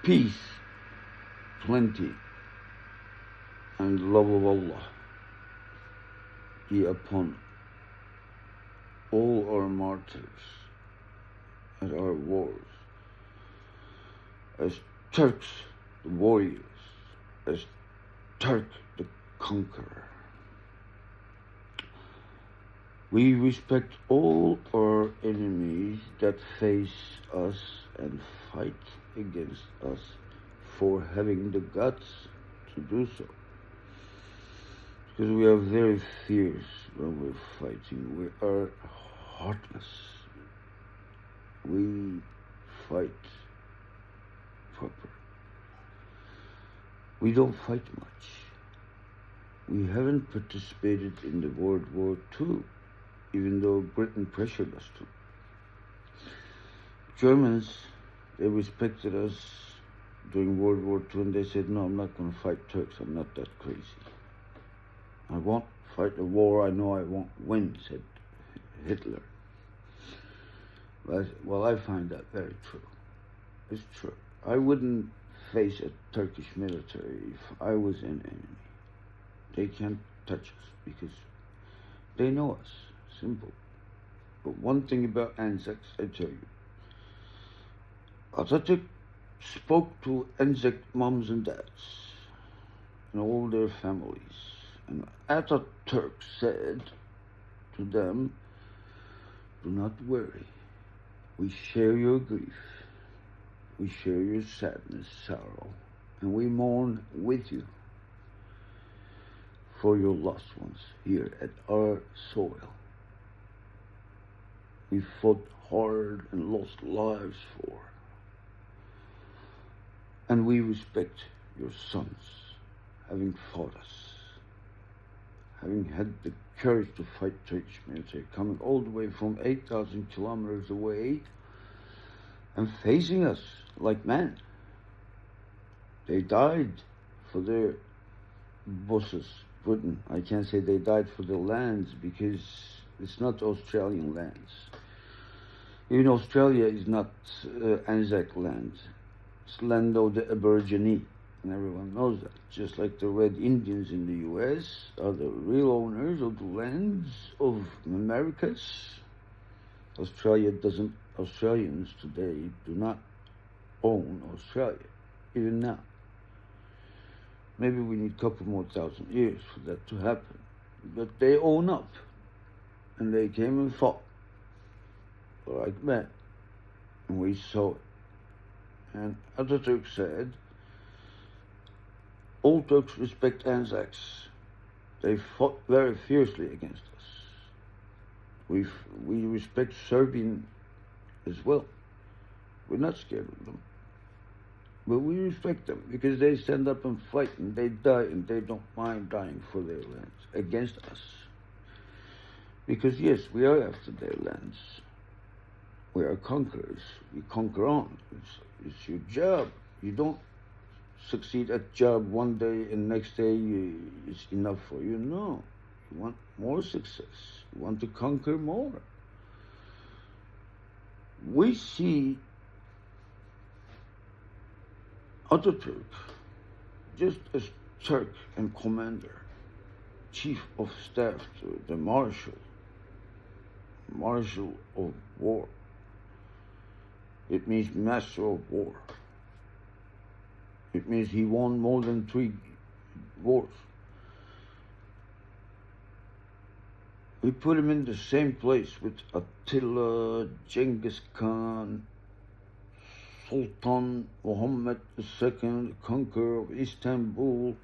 peace, plenty, and love of Allah be upon all our martyrs at our wars, as Turks, the warriors, as Turk, the conqueror. We respect all our enemies that face us and fight against us for having the guts to do so. Because we are very fierce when we're fighting. We are heartless. We fight proper. We don't fight much. We haven't participated in the World War II, even though Britain pressured us to. Germans, they respected us during World War II, and they said, no, I'm not going to fight Turks. I'm not that crazy. I won't fight a war I know I won't win, said Hitler. But, well, I find that very true. It's true. I wouldn't face a Turkish military if I was an enemy. They can't touch us because they know us. Simple. But one thing about Anzacs, I tell you. Atatürk spoke to Anzac moms and dads and all their families. And Atatürk said to them, do not worry. We share your grief. We share your sadness, sorrow, and we mourn with you for your lost ones here at our soil. We fought hard and lost lives for. And we respect your sons having fought us, having had the courage to fight Turkish military, coming all the way from 8,000 kilometers away and facing us like men. They died for their bosses, Britain. I can't say they died for their lands because it's not Australian lands. Even Australia is not Anzac land. It's land of the Aborigine, and everyone knows that. Just like the Red Indians in the U.S. are the real owners of the lands of Americas. Australians today do not own Australia, even now. Maybe we need a couple more thousand years for that to happen. But they own up, and they came and fought like men, and we saw it. And Atatürk said, all Turks respect Anzacs. They fought very fiercely against us. We respect Serbian as well. We're not scared of them. But we respect them because they stand up and fight and they die and they don't mind dying for their lands against us. Because yes, we are after their lands. We are conquerors. We conquer on. It's your job. You don't succeed at job one day and next day it's enough for you. No. You want more success. You want to conquer more. We see Atatürk just as Turk and commander, chief of staff to the marshal of war. It means master of war. It means he won more than 3 wars. We put him in the same place with Attila, Genghis Khan, Sultan Muhammad II, conqueror of Istanbul,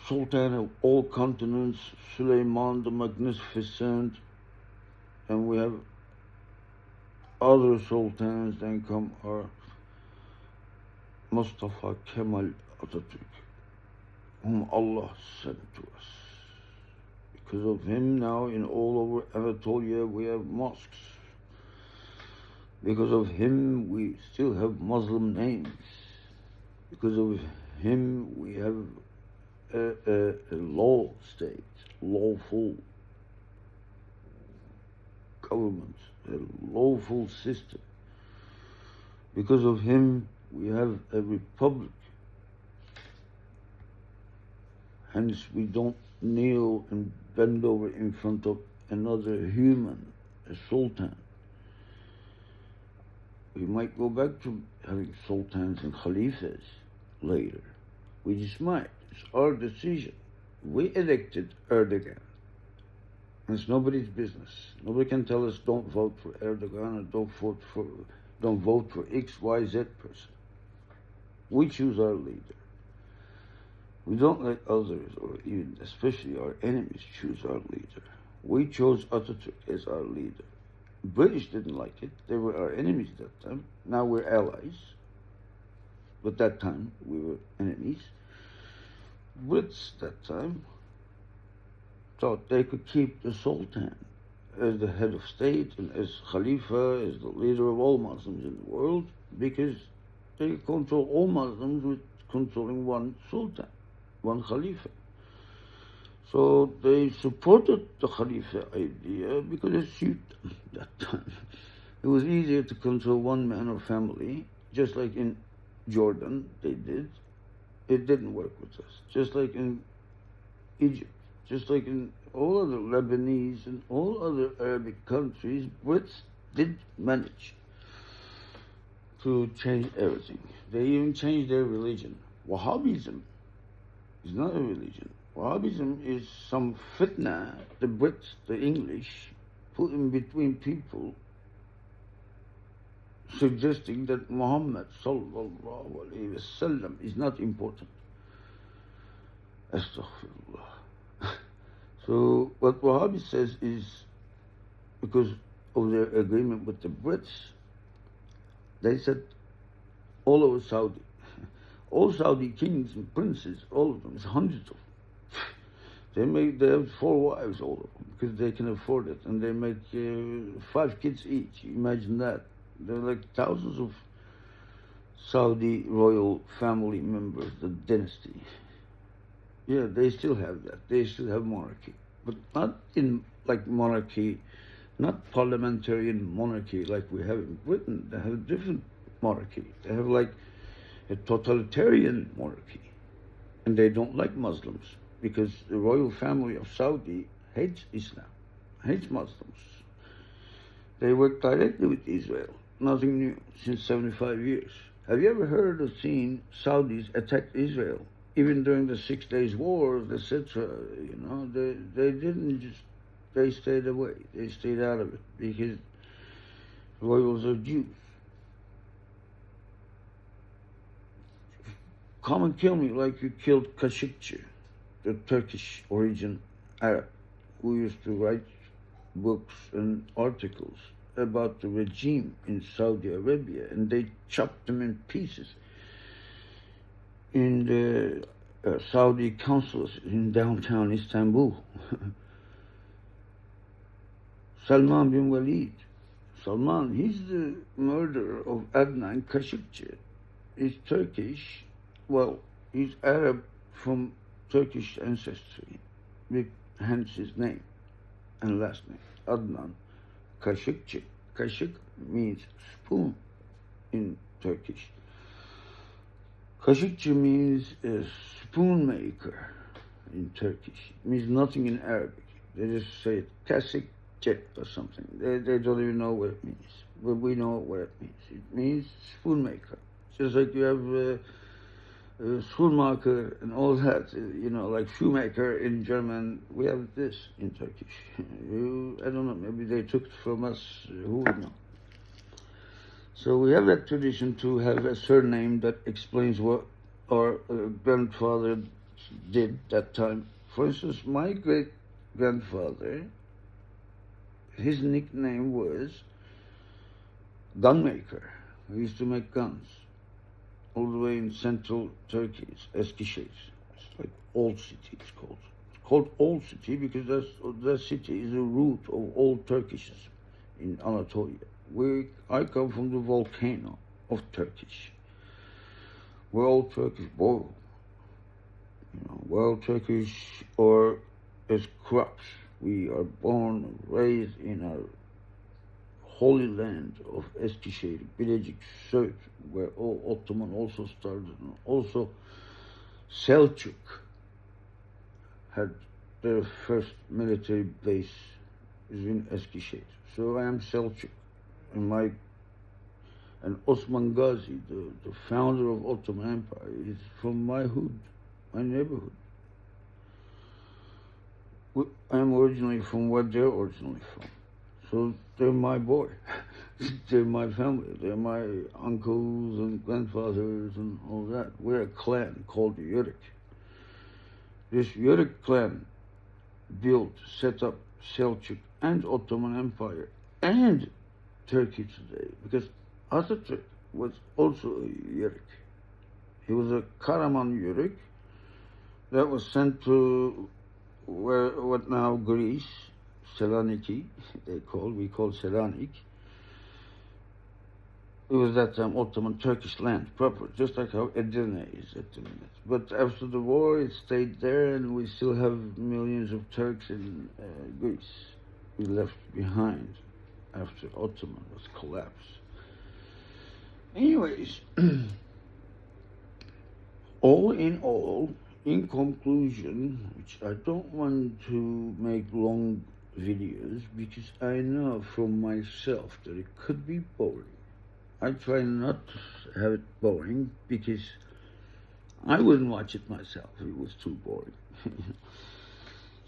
Sultan of all continents, Suleiman the Magnificent, and we have other sultans. Then come our Mustafa Kemal Atatürk, whom Allah sent to us. Because of him now in all over Anatolia we have mosques. Because of him we still have Muslim names. Because of him we have a law state, lawful government, a lawful system. Because of him, we have a republic. Hence, we don't kneel and bend over in front of another human, a sultan. We might go back to having sultans and khalifas later. We just might. It's our decision. We elected Erdogan. It's nobody's business. Nobody can tell us don't vote for Erdogan or don't vote for X, Y, Z person. We choose our leader. We don't let others, or even especially our enemies, choose our leader. We chose Atatürk as our leader. British didn't like it. They were our enemies at that time. Now we're allies. But that time we were enemies. Brits that time thought they could keep the Sultan as the head of state and as Khalifa, as the leader of all Muslims in the world, because they control all Muslims with controlling one Sultan, one Khalifa. So they supported the Khalifa idea because it suited them that time. It was easier to control one man or family, just like in Jordan they did. It didn't work with us. Just like in Egypt, just like in all other Lebanese and all other Arabic countries, Brits did manage to change everything. They even changed their religion. Wahhabism is not a religion. Wahhabism is some fitna the Brits, the English, put in between people, suggesting that Muhammad sallallahu alaihi wasallam is not important. Astaghfirullah. So what Wahhabi says is, because of their agreement with the Brits, they said all over Saudi, all Saudi kings and princes, all of them, it's hundreds of them. They have 4 wives, all of them, because they can afford it, and they make 5 kids each. Imagine that. There are like thousands of Saudi royal family members, the dynasty. Yeah, they still have that. They still have monarchy, but not in like monarchy, not parliamentarian monarchy like we have in Britain. They have a different monarchy. They have like a totalitarian monarchy, and they don't like Muslims because the royal family of Saudi hates Islam, hates Muslims. They work directly with Israel. Nothing new since 75 years. Have you ever heard or seen Saudis attack Israel? Even during the 6 Days Wars, etc., they didn't just, they stayed away. They stayed out of it because royals are Jews. Come and kill me like you killed Khashoggi, the Turkish origin Arab, who used to write books and articles about the regime in Saudi Arabia, and they chopped them in pieces in the Saudi consulate in downtown Istanbul. Salman bin Walid. Salman, he's the murderer of Adnan Khashoggi. He's Turkish, well, he's Arab from Turkish ancestry, hence his name and last name, Adnan Khashoggi. Kaşık means spoon in Turkish. Kaşıkçı means a spoon maker in Turkish. It means nothing in Arabic. They just say kaşıkçı or something. They don't even know what it means. But we know what it means. It means spoon maker. Just like you have Schoenmaker and all that, like shoemaker in German. We have this in Turkish. I don't know, maybe they took it from us, who would know? So we have that tradition to have a surname that explains what our grandfather did that time. For instance, my great-grandfather, his nickname was Gunmaker. He used to make guns. All the way in central Turkey, it's Eskişehir. It's like old city, it's called. It's called old city because that city is the root of old Turkishism in Anatolia. I come from the volcano of Turkish. We're all Turkish, boy. We're all Turkish, or as crops. We are born and raised in our Holy Land of Eskişehir, Bilecik, Söğüt, where all Ottoman also started, and also Selçuk had their first military base is in Eskişehir. So I am Selçuk, and Osman Gazi, the founder of Ottoman Empire, is from my hood, my neighborhood. I am originally from where they're originally from. So they're my boy. They're my family. They're my uncles and grandfathers and all that. We're a clan called the Yörük. This Yörük clan built, set up Selçuk and Ottoman Empire and Turkey today, because Atatürk was also a Yörük. He was a Karaman Yörük that was sent to what now Greece, Saloniki, we call Selanik. It was that time Ottoman Turkish land proper, just like how Edirne is at the minute. But after the war, it stayed there, and we still have millions of Turks in Greece. We left behind after Ottoman was collapsed. Anyways, all in all, in conclusion, which I don't want to make long videos because I know from myself that it could be boring. I try not to have it boring because I wouldn't watch it myself if it was too boring.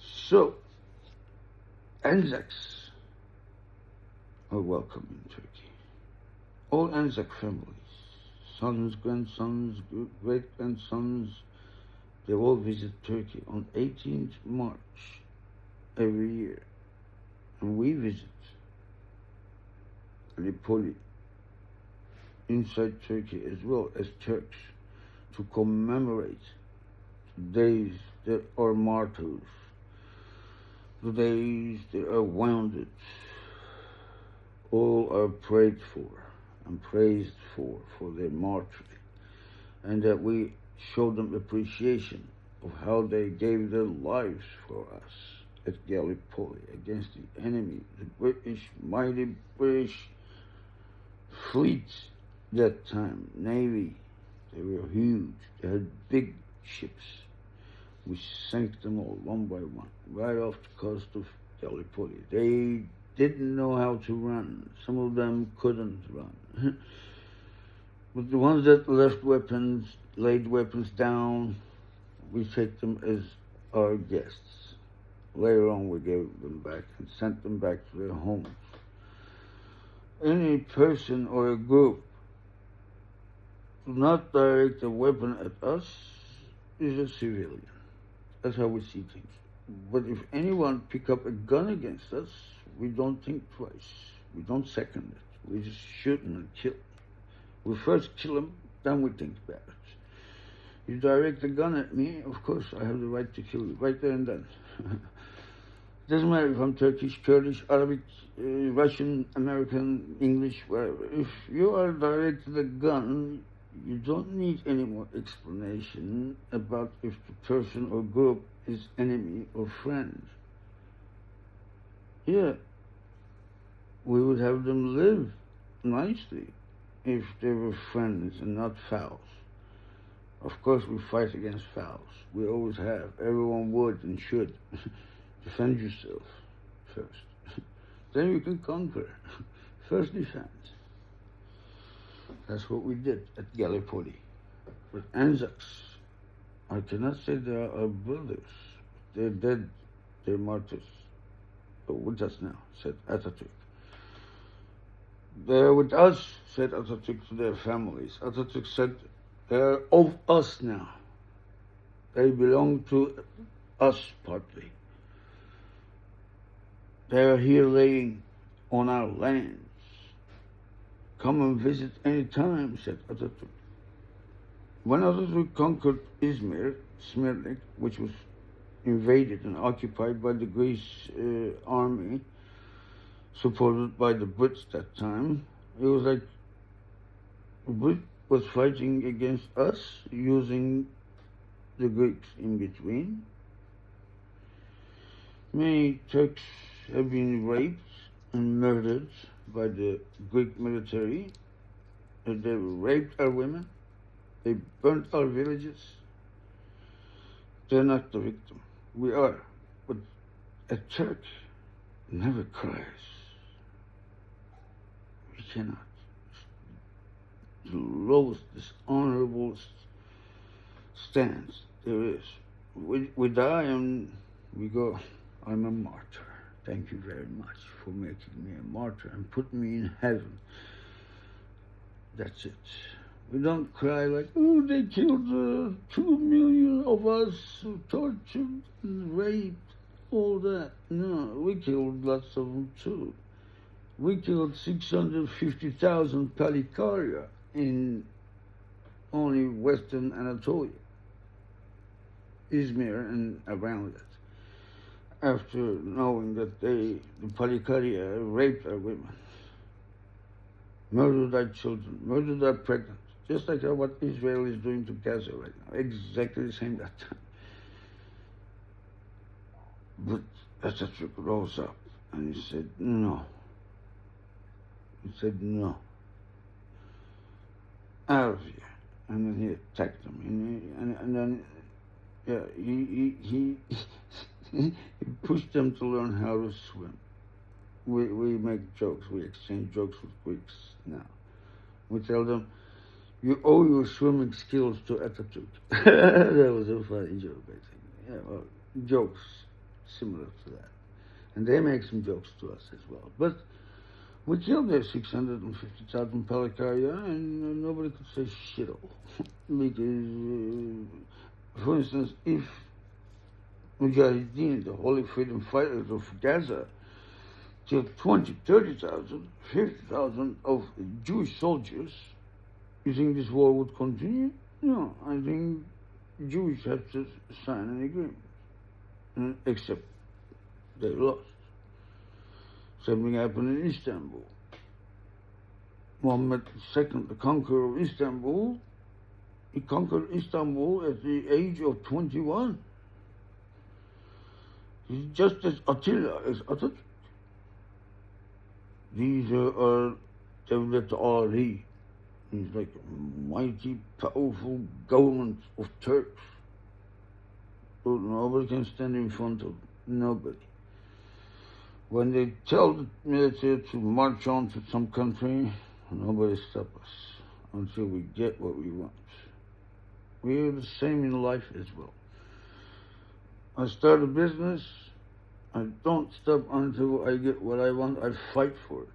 So, Anzacs are welcome in Turkey. All Anzac families, sons, grandsons, great-grandsons, they all visit Turkey on 18th March every year. And we visit Gallipoli inside Turkey as well as Turks to commemorate the days that are martyrs, the days that are wounded. All are prayed for and praised for their martyrdom, and that we show them appreciation of how they gave their lives for us at Gallipoli against the enemy, the British, mighty British fleet that time, Navy. They were huge. They had big ships. We sank them all one by one, right off the coast of Gallipoli. They didn't know how to run. Some of them couldn't run. But the ones that left weapons, laid weapons down, we take them as our guests. Later on, we gave them back and sent them back to their homes. Any person or a group do not direct a weapon at us is a civilian. That's how we see things. But if anyone pick up a gun against us, we don't think twice. We don't second it. We just shoot them and kill. We first kill them, then we think about it. You direct a gun at me, of course I have the right to kill you, right there and then. Doesn't matter if I'm Turkish, Kurdish, Arabic, Russian, American, English, whatever. If you are directed a gun, you don't need any more explanation about if the person or group is enemy or friend. Yeah, we would have them live nicely if they were friends and not fouls. Of course, we fight against fouls. We always have. Everyone would and should. Defend yourself first. Then you can conquer. First defense. That's what we did at Gallipoli. But Anzacs, I cannot say they are our brothers. They're dead. They're martyrs. But with us now, said Atatürk. They're with us, said Atatürk to their families. Atatürk said, they're of us now. They belong to us partly. They're here laying on our lands. Come and visit any time, said Atatürk. When Atatürk conquered Izmir, Smyrnik, which was invaded and occupied by the Greece army, supported by the Brits that time, it was like the Brit was fighting against us, using the Greeks in between. Many Turks have been raped and murdered by the Greek military. They raped our women. They burnt our villages. They're not the victim. We are. But a Turk never cries. We cannot. The lowest, dishonorable stance there is. We die and we go, I'm a martyr. Thank you very much for making me a martyr and putting me in heaven. That's it. We don't cry like, oh, they killed 2 million of us, tortured and raped, all that. No, we killed lots of them too. We killed 650,000 Palikaria in only Western Anatolia, Izmir and around it. After knowing that the Palikaria raped our women, murdered our children, murdered our pregnant, just like what Israel is doing to Gaza right now, exactly the same that time. But Atatürk rose up and he said, no. He said, no. Out of here. And then he attacked them. And then, yeah, he pushed them to learn how to swim. We make jokes. We exchange jokes with Greeks now. We tell them, you owe your swimming skills to Atatürk. That was a funny joke, I think. Yeah, well, jokes similar to that. And they make some jokes to us as well. But we killed their 650,000 Palikaria and nobody could say shit all. Because, for instance, if Mujahideen, the holy freedom fighters of Gaza, killed 20, 30,000, 50,000 of Jewish soldiers, you think this war would continue? No, I think Jews have to sign an agreement, except they lost. Something happened in Istanbul. Muhammad II, the conqueror of Istanbul, he conquered Istanbul at the age of 21. He's just as Attila as Atatürk. These are Devlet Ali. He's like a mighty, powerful government of Turks. So nobody can stand in front of nobody. When they tell the military to march on to some country, nobody stops us until we get what we want. We are the same in life as well. I start a business, I don't stop until I get what I want. I fight for it.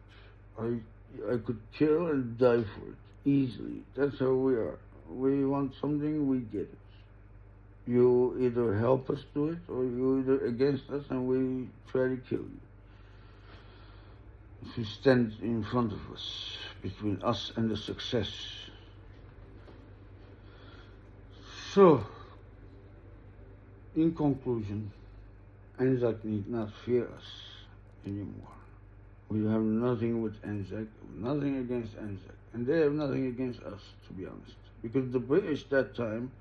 I could kill and die for it easily. That's how we are. We want something, we get it. You either help us do it or you're either against us and we try to kill you. If you stand in front of us, between us and the success. So, in conclusion, Anzac need not fear us anymore. We have nothing with Anzac, nothing against Anzac, and they have nothing against us, to be honest. Because the British that time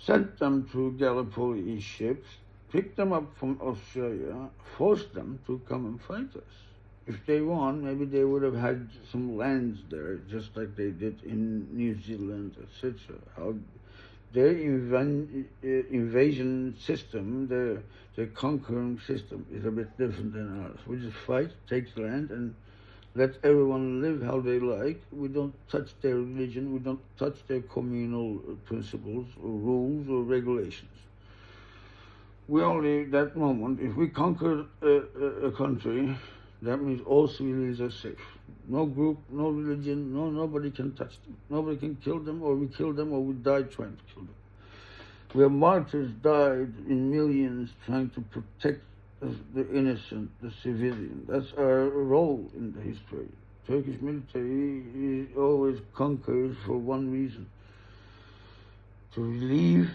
sent them to Gallipoli in ships, picked them up from Australia, forced them to come and fight us. If they won, maybe they would have had some lands there, just like they did in New Zealand, etc. Their invasion system, their conquering system is a bit different than ours. We just fight, take land, and let everyone live how they like. We don't touch their religion, we don't touch their communal principles or rules or regulations. We only, that moment, if we conquer a country, that means all civilians are safe. No group, no religion, nobody can touch them. Nobody can kill them, or we kill them, or we die trying to kill them. Where martyrs died in millions trying to protect the innocent, the civilian. That's our role in the history. Turkish military always conquers for one reason: to relieve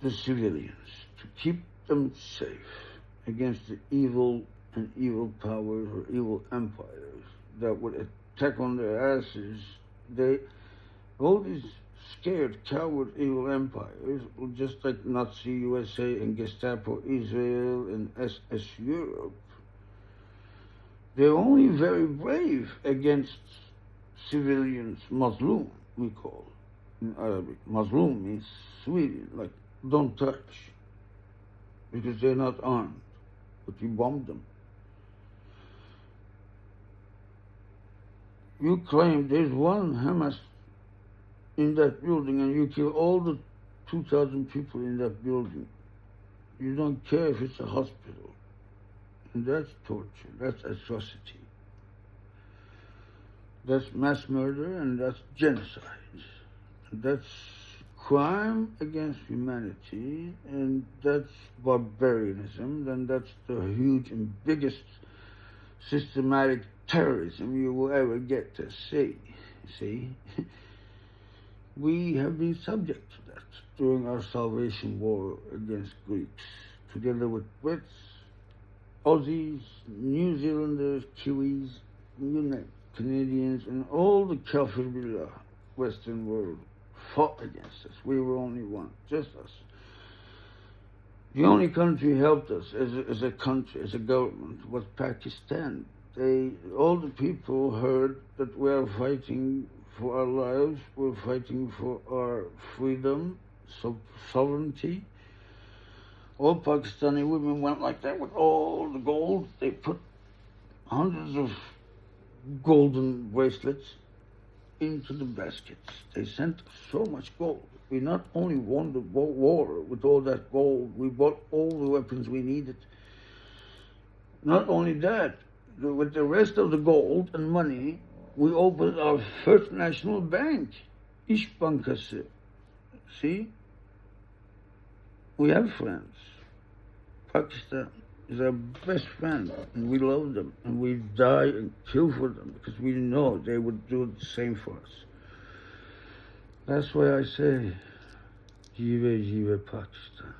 the civilians, to keep them safe against the evil and evil powers or evil empires that would attack on their asses. All these scared, coward, evil empires, just like Nazi USA and Gestapo Israel and SS Europe, They're only very brave against civilians, Mazlum, we call in Arabic. Mazlum means civilian, like don't touch, because they're not armed, but you bomb them. You claim there's one Hamas in that building and you kill all the 2,000 people in that building. You don't care if it's a hospital. And that's torture, that's atrocity. That's mass murder and that's genocide. That's crime against humanity and that's barbarianism, and that's the huge and biggest systematic terrorism you will ever get to see. See? We have been subject to that during our Salvation War against Greeks, together with Brits, Aussies, New Zealanders, Kiwis, you name it, Canadians, and all the Kafir Billah Western world fought against us. We were only one, just us. The only country helped us as a country, as a government, was Pakistan. All the people heard that we are fighting for our lives, we're fighting for our freedom, sovereignty. All Pakistani women went like that with all the gold. They put hundreds of golden bracelets into the baskets. They sent so much gold. We not only won the war with all that gold, we bought all the weapons we needed. Not only that, with the rest of the gold and money, we opened our first national bank, İş Bankası. See? We have friends. Pakistan is our best friend, and we love them, and we die and kill for them, because we know they would do the same for us. That's why I say, Jive Jive Pakistan.